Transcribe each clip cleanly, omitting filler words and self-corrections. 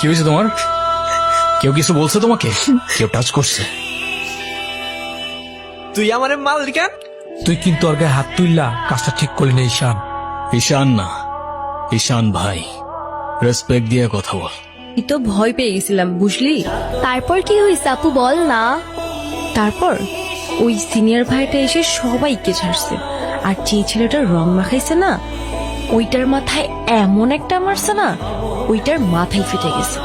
কি হয়েছে তোমার? কেউ কিছু বলছে তোমাকে? কেউ টাচ করছে? তুই আমার মাল কেন? তুই কিন্তু ওর গায়ে হাত তুললা, কাজটা ঠিক করলি না ঈশান। ঈশান না, ঈশান ভাই, রেসপেক্ট দিয়ে কথা বল। তুই তো ভয় পেয়ে গেছিলাম বুঝলি। তারপর কি হয়েছে আপু বল না। তারপর ওই সিনিয়র ভাইটা এসে সবাইকে ছাড়ছে, আর যে ছেলেটার রং মাখাইছে না, ওইটার মাথায় এমন একটা মারছে না, ওইটার মাথায় ফেটে গেছে।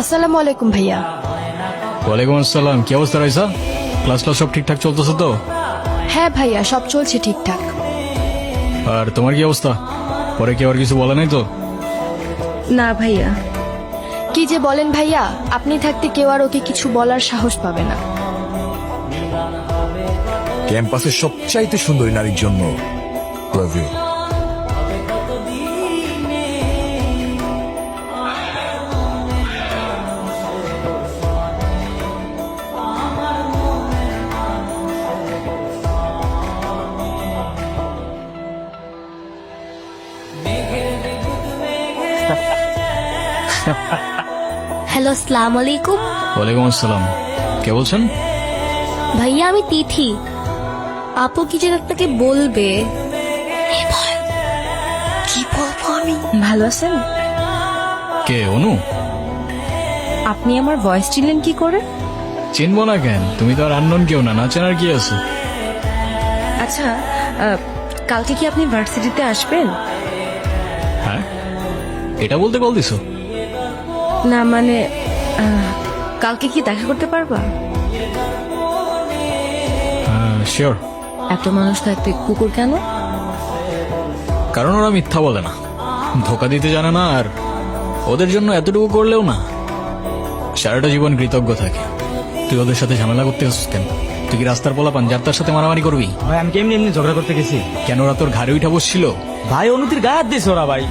আসসালামু আলাইকুম ভাইয়া। ওয়ালাইকুম আসসালাম। কি অবস্থা রাইসা? ক্লাস সব ঠিকঠাক চলতেছে তো? হ্যাঁ ভাইয়া, সব চলছে ঠিকঠাক। আর তোমার কি অবস্থা? পরে কেউ আর কিছু বলে নাই তো? না ভাইয়া। কি যে বলেন ভাইয়া, আপনি থাকতে কেউ আর ওকে কিছু বলার সাহস পাবে না। ক্যাম্পাসের সবচাইতে সুন্দরী নারীর জন্য লাভ ইউ। হ্যালো, আসসালামু আলাইকুম। ওয়ালাইকুম আসসালাম। কে বলছেন? ভাইয়া আমি তিথি। আপু কি যেন আপনাকে বলবে। কি বলবো আমি? ভালো আছেন? কে? অনু? আপনি আমার ভয়েস চিনলেন কি করে? চিনবো না কেন? তুমি তো আর আননোন কেউ না, না চেনার কি আছে? আচ্ছা, কালকে কি আপনি ভার্সিটিতে আসবেন? হ্যাঁ, এটা বলতে কল দিছো? না মানে কালকে কি দেখা করতে পারবা? হ্যাঁ শিওর। এত মানুষ থাকতে কুকুর কেন? কারণ ওরা মিথ্যা বলে না, ধোকা দিতে জানে না, আর ওদের জন্য এতটুকু করলেও না সারাটা জীবন কৃতজ্ঞ থাকে। তুই ওদের সাথে ঝামেলা করতে আসছিস কেন? তুই কি রাস্তার পোলাপান যার তার সাথে মারামারি করবি? ভাই আমি কেমনি এমনি ঝগড়া করতে গেছি? কেন ওরা তোর ঘাড়ে উঠা বসছিল? ভাই অনুতির গায়ে হাত দিয়েছে ওরা ভাই।